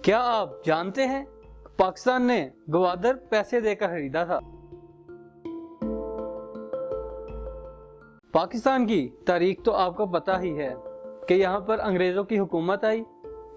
क्या आप जानते हैं पाकिस्तान ने गवादर पैसे देकर खरीदा था। पाकिस्तान की तारीख तो आपको पता ही है कि यहाँ पर अंग्रेजों की हुकूमत आई,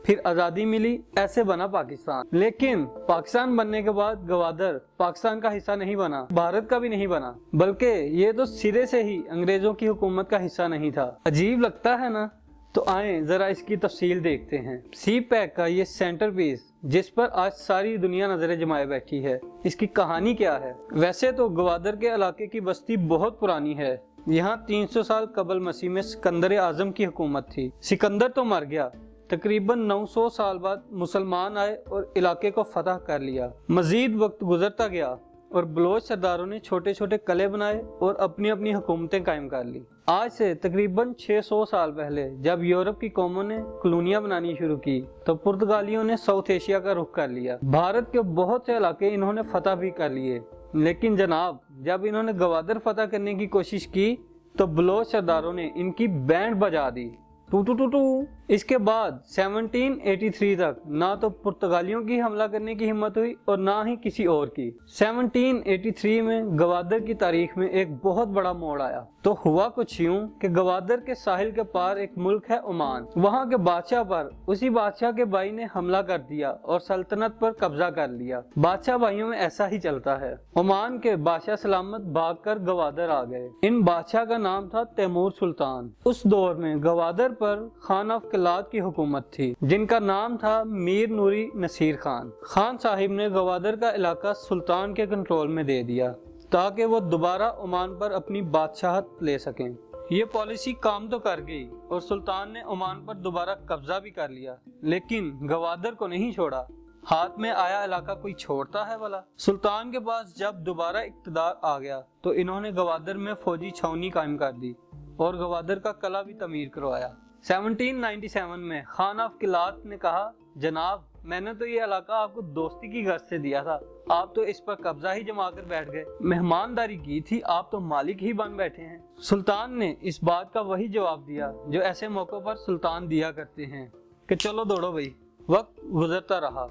फिर आज़ादी मिली, ऐसे बना पाकिस्तान। लेकिन पाकिस्तान बनने के बाद गवादर पाकिस्तान का हिस्सा नहीं बना, भारत का भी नहीं बना, बल्कि ये तो सिरे से ही अंग्रेजों की हुकूमत का हिस्सा नहीं था। अजीब लगता है ना? तो आए जरा इसकी तफसील देखते हैं। सी पैक का ये सेंटर पीस जिस पर आज सारी दुनिया नजरें जमाए बैठी है, इसकी कहानी क्या है? वैसे तो गवादर के इलाके की बस्ती बहुत पुरानी है। यहाँ 300 साल कबल मसीह में सिकंदर आजम की हुकूमत थी। सिकंदर तो मर गया, तकरीबन 900 साल बाद मुसलमान आए और इलाके को फतह कर लिया। मजीद वक्त गुजरता गया और बलोच सरदारों ने छोटे छोटे किले बनाए और अपनी अपनी हुकूमतें कायम कर ली। आज से तकरीबन 600 साल पहले जब यूरोप की कौमों ने कॉलोनियां बनानी शुरू की तो पुर्तगालियों ने साउथ एशिया का रुख कर लिया। भारत के बहुत से इलाके इन्होंने फतह भी कर लिए। लेकिन जनाब, जब इन्होंने गवादर फतह करने की कोशिश की तो बलोच सरदारों ने इनकी बैंड बजा दी, टू टू टू टू। इसके बाद 1783 तक ना तो पुर्तगालियों की हमला करने की हिम्मत हुई और ना ही किसी और की। 1783 में गवादर की तारीख में एक बहुत बड़ा मोड़ आया। तो हुआ कुछ यूं कि गवादर के साहिल के पार एक मुल्क है ओमान। वहां के बादशाह पर उसी बादशाह के भाई ने हमला कर दिया और सल्तनत पर कब्जा कर लिया। बादशाह भाइयों में ऐसा ही चलता है। ओमान के बादशाह सलामत भागकर गवादर आ गए। इन बादशाह का नाम था तैमूर सुल्तान। उस दौर में गवादर पर खान ऑफ किलात की हुकूमत थी, जिनका नाम था मीर नूरी नसीर खान। खान साहिब ने गवादर का इलाका सुल्तान के कंट्रोल में दे दिया ताकि वो दोबारा ओमान पर अपनी बादशाहत ले सकें। ये पॉलिसी काम तो कर गई और सुल्तान ने ओमान पर दोबारा कब्जा भी कर लिया, लेकिन गवादर को नहीं छोड़ा। हाथ में आया इलाका कोई छोड़ता है भला? सुल्तान के पास जब दोबारा इक्तदार आ गया तो इन्होंने गवादर में फौजी छावनी कायम कर दी और गवादर का किला भी तमीर करवाया। 1797 में खान ऑफ किलात ने कहा, जनाब, मैंने तो ये इलाका आपको दोस्ती की गर्ज से दिया था, आप तो इस पर कब्जा ही जमा कर बैठ गए। मेहमानदारी की थी, आप तो मालिक ही बन बैठे हैं। सुल्तान ने इस बात का वही जवाब दिया जो ऐसे मौकों पर सुल्तान दिया करते हैं कि चलो दौड़ो भाई। वक्त गुजरता रहा,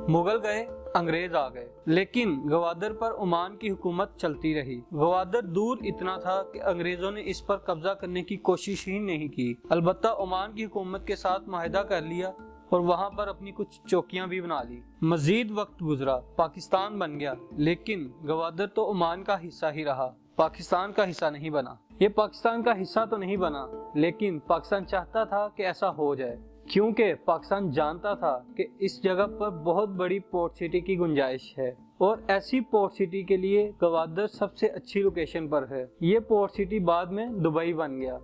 मुगल गए, अंग्रेज आ गए, लेकिन गवादर पर ओमान की हुकूमत चलती रही। गवादर दूर इतना था कि अंग्रेजों ने इस पर कब्जा करने की कोशिश ही नहीं की। अलबत्ता ओमान की हुकूमत के साथ माहिदा कर लिया और वहां पर अपनी कुछ चौकियां भी बना ली। मजीद वक्त गुजरा, पाकिस्तान बन गया, लेकिन गवादर तो ओमान का हिस्सा ही रहा, पाकिस्तान का हिस्सा नहीं बना। ये पाकिस्तान का हिस्सा तो नहीं बना, लेकिन पाकिस्तान चाहता था कि ऐसा हो जाए, क्योंकि पाकिस्तान जानता था कि इस जगह पर बहुत बड़ी पोर्ट सिटी की गुंजाइश है और ऐसी पोर्ट सिटी के लिए गवादर सबसे अच्छी लोकेशन पर है। ये पोर्ट सिटी बाद में दुबई बन गया,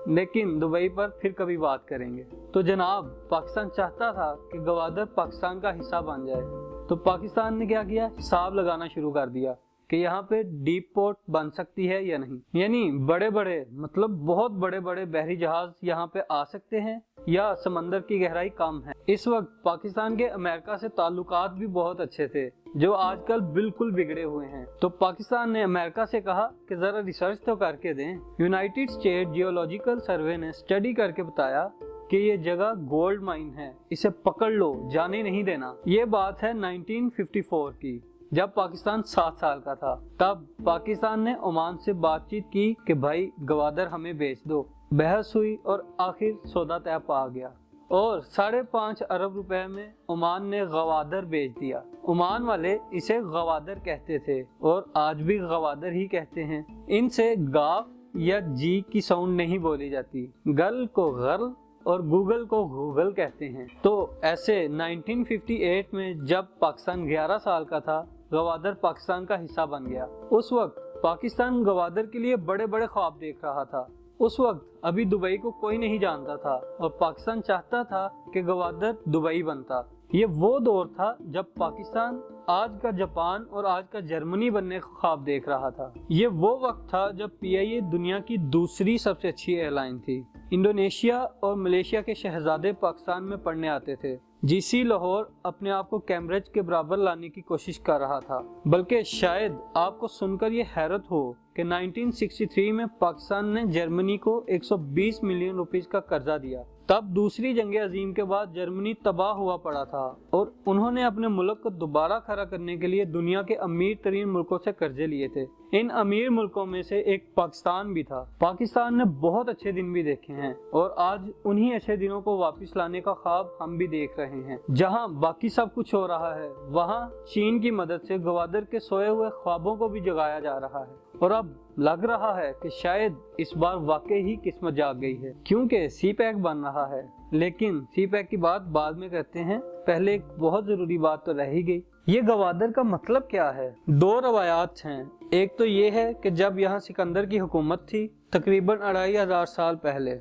लेकिन दुबई पर फिर कभी बात करेंगे। तो जनाब, पाकिस्तान चाहता था कि गवादर पाकिस्तान का हिस्सा बन जाए, तो पाकिस्तान ने क्या किया, हिसाब लगाना शुरू कर दिया कि यहाँ पे डीप पोर्ट बन सकती है या नहीं। यानी बड़े बड़े, मतलब बहुत बड़े बड़े बहरी जहाज यहाँ पे आ सकते हैं या समंदर की गहराई कम है। इस वक्त पाकिस्तान के अमेरिका से ताल्लुकात भी बहुत अच्छे थे, जो आजकल बिल्कुल बिगड़े हुए हैं। तो पाकिस्तान ने अमेरिका से कहा कि जरा रिसर्च तो करके दें। यूनाइटेड स्टेट जियोलॉजिकल सर्वे ने स्टडी करके बताया कि ये जगह गोल्ड माइन है, इसे पकड़ लो, जाने नहीं देना। ये बात है 1954 की, जब पाकिस्तान 7 साल का था। तब पाकिस्तान ने ओमान से बातचीत की कि भाई गवादर हमें बेच दो। बहस हुई और आखिर सौदा तय पा गया और 5.5 अरब रुपए में ओमान ने गवादर बेच दिया। ओमान वाले इसे गवादर कहते थे और आज भी गवादर ही कहते हैं। इनसे गाफ या जी की साउंड नहीं बोली जाती। गल को गल और गूगल को गूगल कहते हैं। तो ऐसे 1958 में जब पाकिस्तान 11 साल का था, गवादर पाकिस्तान का हिस्सा बन गया। उस वक्त पाकिस्तान गवादर के लिए बड़े बड़े ख्वाब देख रहा था। उस वक्त अभी दुबई को कोई नहीं जानता था और पाकिस्तान चाहता था कि गवादर दुबई बनता। ये वो दौर था जब पाकिस्तान आज का जापान और आज का जर्मनी बनने का ख्वाब देख रहा था। ये वो वक्त था जब PIA दुनिया की दूसरी सबसे अच्छी एयरलाइन थी। इंडोनेशिया और मलेशिया के शहजादे पाकिस्तान में पढ़ने आते थे। GC लाहौर अपने आप को कैम्ब्रिज के बराबर लाने की कोशिश कर रहा था। बल्कि शायद आपको सुनकर ये हैरत हो कि 1963 में पाकिस्तान ने जर्मनी को 120 मिलियन रुपीस का कर्जा दिया तब दूसरी जंग अजीम के बाद जर्मनी तबाह हुआ पड़ा था और उन्होंने अपने मुल्क को दोबारा खड़ा करने के लिए दुनिया के अमीर तरीन मुल्कों से कर्जे लिए थे। इन अमीर मुल्कों में से एक पाकिस्तान भी था। पाकिस्तान ने बहुत अच्छे दिन भी देखे हैं और आज उन्हीं अच्छे दिनों को वापस लाने का ख्वाब हम भी देख रहे हैं। जहां बाकी सब कुछ हो रहा है, वहां चीन की मदद से गवादर के सोए हुए ख्वाबों को भी जगाया जा रहा है और अब लग रहा है कि शायद इस बार वाकई ही किस्मत जाग गई है, क्योंकि सी पैक बन रहा है। लेकिन सी पैक की बात बाद में करते हैं, पहले एक बहुत जरूरी बात तो रह ही गई। ये गवादर का मतलब क्या है? दो रवायात हैं। एक तो ये है कि जब यहाँ सिकंदर की हुकूमत थी तकरीबन 2500 साल पहले,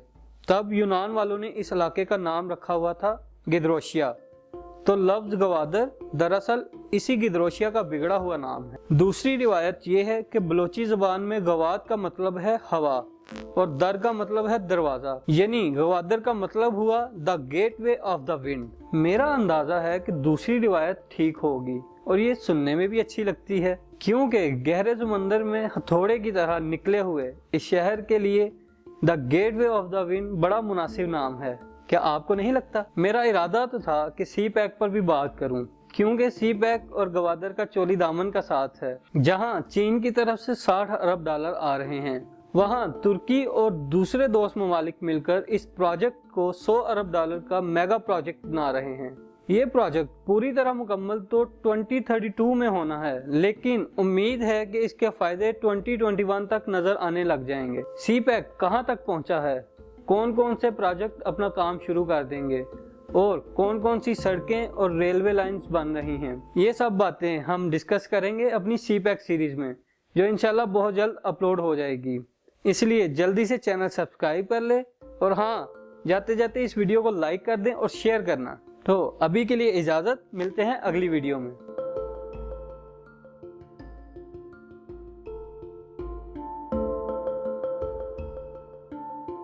तब यूनान वालों ने इस इलाके का नाम रखा हुआ था गिद्रोशिया। तो लफ्ज गवादर दरअसल इसी गिद्रोशिया का बिगड़ा हुआ नाम है। दूसरी रिवायत ये है कि बलोची ज़बान में गवाद का मतलब है हवा और दर का मतलब है दरवाजा, यानी गवादर का मतलब हुआ the gateway of the wind. मेरा अंदाजा है कि दूसरी रिवायत ठीक होगी और ये सुनने में भी अच्छी लगती है, क्योंकि गहरे समंदर में हथौड़े की तरह निकले हुए इस शहर के लिए the gateway of the wind बड़ा मुनासिब नाम है। क्या आपको नहीं लगता? मेरा इरादा तो था कि सी पैक पर भी बात करूं, क्योंकि सी पैक और गवादर का चोली दामन का साथ है। जहां चीन की तरफ से 60 अरब डॉलर आ रहे हैं, वहां तुर्की और दूसरे दोस्त ममालिक मिलकर इस प्रोजेक्ट को 100 अरब डॉलर का मेगा प्रोजेक्ट बना रहे हैं। ये प्रोजेक्ट पूरी तरह मुकम्मल तो 2032 में होना है, लेकिन उम्मीद है कि इसके फायदे 2021 तक नजर आने लग जाएंगे। सी पैक कहां तक पहुंचा है, कौन कौन से प्रोजेक्ट अपना काम शुरू कर देंगे और कौन कौन सी सड़कें और रेलवे लाइंस बन रही हैं, ये सब बातें हम डिस्कस करेंगे अपनी सी पैक सीरीज में, जो इंशाल्लाह बहुत जल्द अपलोड हो जाएगी। इसलिए जल्दी से चैनल सब्सक्राइब कर ले और हाँ, जाते जाते इस वीडियो को लाइक कर दें और शेयर करना। तो अभी के लिए इजाज़त, मिलते हैं अगली वीडियो में।